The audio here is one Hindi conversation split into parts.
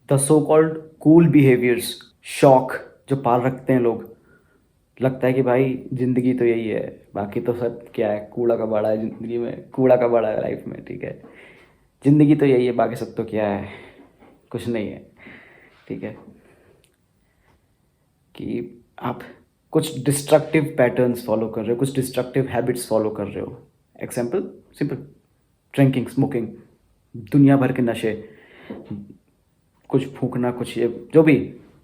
The so called cool behaviours, शौक जो पाल रखते हैं लोग, लगता है कि भाई ज़िंदगी तो यही है, बाकी तो सब क्या है, कूड़ा कबाड़ा है ज़िंदगी में, कूड़ा कबाड़ा है लाइफ में, ठीक है। ज़िंदगी तो यही है, बाकी सब तो क्या है, कुछ नहीं है, ठीक है। कि आप कुछ डिस्ट्रक्टिव पैटर्न्स फॉलो कर रहे हो, कुछ डिस्ट्रक्टिव हैबिट्स फॉलो कर रहे हो। एग्जाम्पल सिंपल, ड्रिंकिंग, स्मोकिंग, दुनिया भर के नशे, कुछ फूकना, कुछ ये जो भी,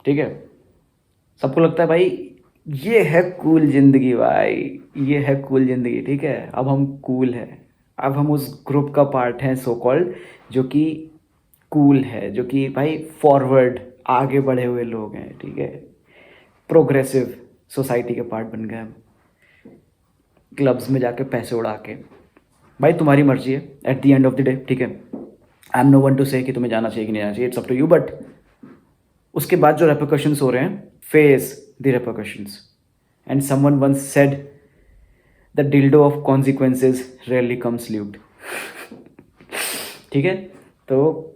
ठीक है। सबको लगता है भाई ये है कूल जिंदगी, भाई ये है कूल जिंदगी, ठीक है। अब हम कूल हैं, अब हम उस ग्रुप का पार्ट हैं सो कॉल्ड, जो कि कूल है, जो कि भाई फॉरवर्ड, आगे बढ़े हुए लोग हैं, ठीक है। प्रोग्रेसिव सोसाइटी के पार्ट बन गए हम, क्लब्स में जाके पैसे उड़ा के। भाई तुम्हारी मर्जी है at the end of the day, ठीक है। I am no one to say कि तुम्हें जाना चाहिए कि नहीं जाना चाहिए, it's up to you. But उसके बाद जो रेपोकशंस हो रहे हैं, face the repercussions. And someone once said the dildo of consequences rarely comes lubed, ठीक है। तो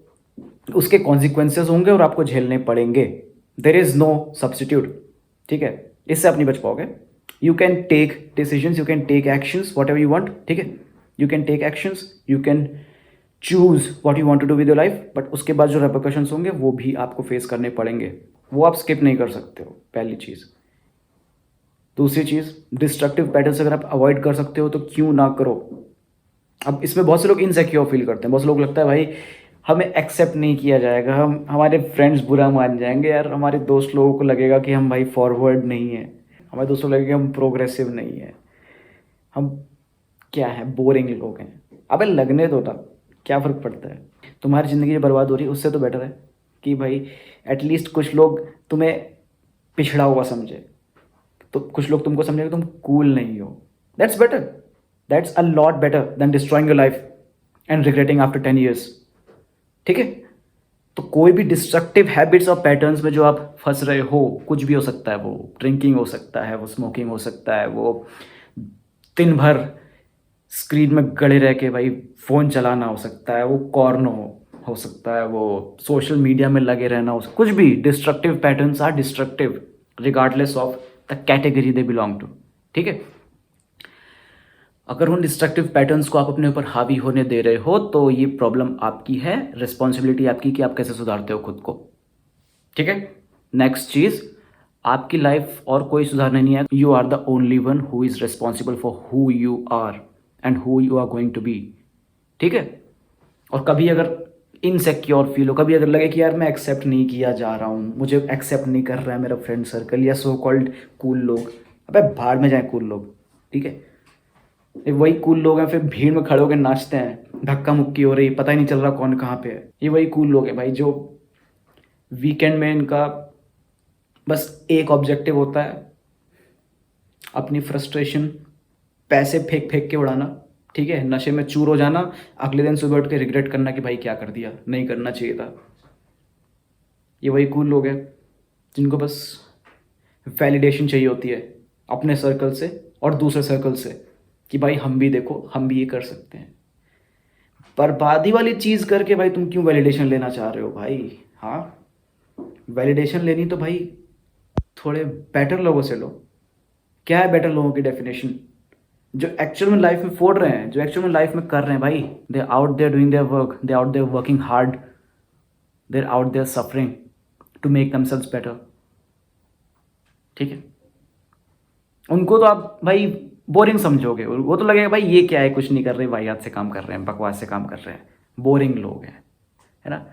उसके कॉन्सिक्वेंसेज होंगे और आपको झेलने पड़ेंगे, देर इज़ नो सब्सटीट्यूट, ठीक है। इससे आप नहीं बच पाओगे। You can take decisions, you can take actions whatever you want, ठीक है। You can take actions, you can choose what you want to do with your life, but उसके बाद जो रेपोकशंस होंगे वो भी आपको फेस करने पड़ेंगे, वो आप स्किप नहीं कर सकते हो, पहली चीज़। दूसरी चीज़, डिस्ट्रक्टिव पैटर्न्स अगर आप अवॉइड कर सकते हो तो क्यों ना करो। अब इसमें बहुत से लोग इनसिक्योर फील करते हैं, बहुत से लोग लगता है भाई हमें एक्सेप्ट नहीं किया जाएगा, हम हमारे फ्रेंड्स बुरा मान जाएंगे यार, हमारे दोस्त लोगों को लगेगा कि हम भाई फॉरवर्ड नहीं है, हमारे दोस्तों को लगेगा हम प्रोग्रेसिव नहीं है, हम क्या है, बोरिंग लोग हैं। अबे लगने दो ना, क्या फ़र्क पड़ता है। तुम्हारी ज़िंदगी जो बर्बाद हो रही है उससे तो बेटर है कि भाई एटलीस्ट कुछ लोग तुम्हें पिछड़ा हुआ समझे, तो कुछ लोग तुमको समझे कि तुम कूल नहीं हो। That's better, that's a lot better than destroying your life and regretting after 10 years, ठीक है। तो कोई भी डिस्ट्रक्टिव हैबिट्स और पैटर्न्स में जो आप फंस रहे हो, कुछ भी हो सकता है, वो ड्रिंकिंग हो सकता है, वो स्मोकिंग हो सकता है, वो दिन भर स्क्रीन में गड़े रह के भाई फ़ोन चलाना हो सकता है, वो कॉर्न हो सकता है, वो सोशल मीडिया में लगे रहना हो, कुछ भी destructive patterns are destructive regardless of the category they belong to, ठीक है। अगर उन डिस्ट्रक्टिव पैटर्न्स को आप अपने ऊपर हावी होने दे रहे हो तो ये प्रॉब्लम आपकी है, रिस्पॉन्सिबिलिटी आपकी कि आप कैसे सुधारते हो खुद को, ठीक है। नेक्स्ट चीज़, आपकी लाइफ और कोई सुधारना नहीं है, you are the only one who is responsible for who you are and who you are going to be, ठीक है। और कभी अगर इनसिक्योर फील हो, कभी अगर लगे कि यार मैं एक्सेप्ट नहीं किया जा रहा हूँ, मुझे एक्सेप्ट नहीं कर रहा है मेरा फ्रेंड सर्कल या सो कॉल्ड कूल लोग, अबे भाड़ में जाए कूल लोग, ठीक है। ये वही कूल लोग हैं फिर भीड़ में खड़े होकर नाचते हैं, धक्का मुक्की हो रही, पता ही नहीं चल रहा कौन कहाँ पे है। ये वही कूल लोग हैं भाई जो वीकेंड में इनका बस एक ऑब्जेक्टिव होता है, अपनी फ्रस्ट्रेशन पैसे फेंक फेंक के उड़ाना, ठीक है, नशे में चूर हो जाना, अगले दिन सुबह उठ के रिग्रेट करना कि भाई क्या कर दिया, नहीं करना चाहिए था। ये वही कूल लोग हैं जिनको बस वैलिडेशन चाहिए होती है अपने सर्कल से और दूसरे सर्कल से कि भाई हम भी देखो, हम भी ये कर सकते हैं। बर्बादी वाली चीज़ करके भाई तुम क्यों वैलिडेशन लेना चाह रहे हो भाई। हाँ, वैलिडेशन लेनी तो भाई थोड़े बेटर लोगों से लो। क्या है बेटर लोगों की डेफिनेशन? जो एक्चुअल में लाइफ में फोड़ रहे हैं, जो एक्चुअल में लाइफ में कर रहे हैं भाई, they out there doing their work, they out there working hard, they out there suffering to make themselves better, ठीक है। उनको तो आप भाई बोरिंग समझोगे, वो तो लगेगा भाई ये क्या है, कुछ नहीं कर रहे, वाहियात से काम कर रहे हैं, बकवास से काम कर रहे हैं, बोरिंग लोग हैं, है ना।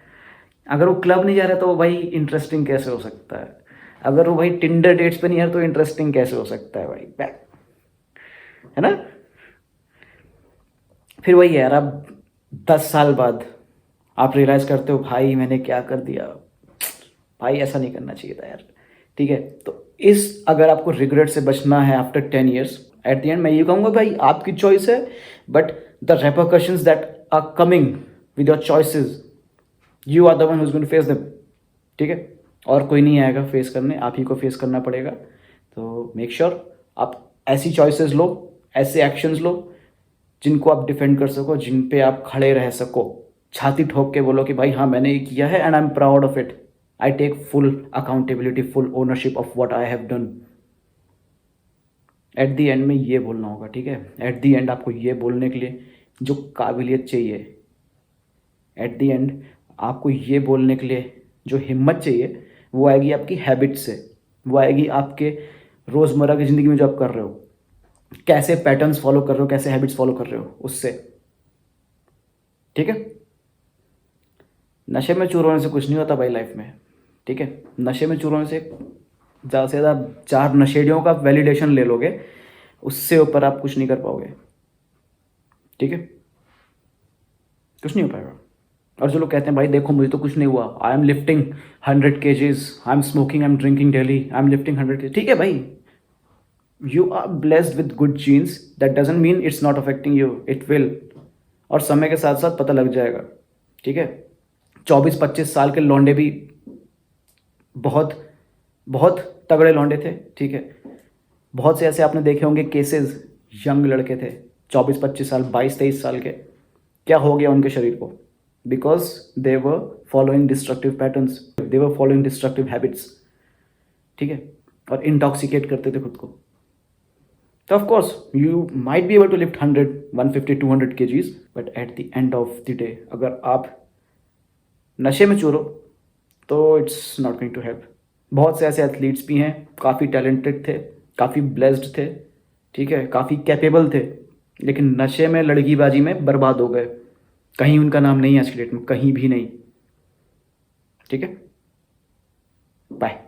अगर वो क्लब नहीं जा रहा तो वो भाई इंटरेस्टिंग कैसे हो सकता है? अगर वो भाई टिंडर डेट्स पे नहीं आ रहा तो इंटरेस्टिंग कैसे हो सकता है भाई, है ना। फिर वही है यार, अब 10 साल बाद आप रियलाइज़ करते हो भाई मैंने क्या कर दिया, भाई ऐसा नहीं करना चाहिए था यार, ठीक है। तो इस अगर आपको रिग्रेट से बचना है after 10 years, at the end मैं ये कहूँगा भाई आपकी चॉइस है, but the repercussions that are coming with your choices, you are the one who is going to face them, ठीक है। और कोई नहीं आएगा फेस करने, आप ही को फेस करना पड़ेगा। तो मेक श्योर आप ऐसी चॉइसेस लो, ऐसे एक्शंस लो जिनको आप डिफेंड कर सको, जिन पे आप खड़े रह सको, छाती ठोक के बोलो कि भाई हाँ मैंने ये किया है and I am proud of it, I take full accountability, full ownership of what I have done. At the end में ये बोलना होगा, ठीक है। एट दी एंड आपको ये बोलने के लिए जो काबिलियत चाहिए, एट दी एंड आपको ये बोलने के लिए जो हिम्मत चाहिए, वो आएगी आपकी हैबिट से, वो आएगी आपके रोज़मर्रा की ज़िंदगी में जो आप कर रहे हो, कैसे पैटर्न्स फॉलो कर रहे हो, कैसे हैबिट्स फॉलो कर रहे हो, उससे, ठीक है। नशे में चूर होने से कुछ नहीं होता भाई लाइफ में, ठीक है। नशे में चूर होने से ज़्यादा से ज़्यादा 4 नशेड़ियों का वैलिडेशन ले लोगे, उससे ऊपर आप कुछ नहीं कर पाओगे, ठीक है। कुछ नहीं हो पाएगा। और जो लोग कहते हैं भाई देखो मुझे तो कुछ नहीं हुआ, I am lifting 100 kgs, I am smoking, I am drinking daily, I am lifting 100 kg, ठीक है भाई, you are blessed with good genes, that doesn't mean it's not affecting you, it will, और समय के साथ साथ पता लग जाएगा, ठीक है। 24-25 साल के लौंडे भी बहुत बहुत तगड़े लौंडे थे, ठीक है। बहुत से ऐसे आपने देखे होंगे केसेस, यंग लड़के थे 24-25 साल, 22-23 साल के, क्या हो गया उनके शरीर को, because they were following destructive patterns, they were following destructive habits, ठीक है, और इंटॉक्सिकेट करते थे खुद को। तो of course you might be able to lift 100, 150, 200 kgs, but at the end of the day अगर आप नशे में चूरो तो it's not going to help. बहुत से ऐसे एथलीट्स भी हैं, काफ़ी टैलेंटेड थे, काफ़ी ब्लेस्ड थे, ठीक है, काफ़ी कैपेबल थे, लेकिन नशे में लड़कीबाजी में बर्बाद हो गए, कहीं उनका नाम नहीं है आज की डेट में, कहीं भी नहीं, ठीक है। बाय।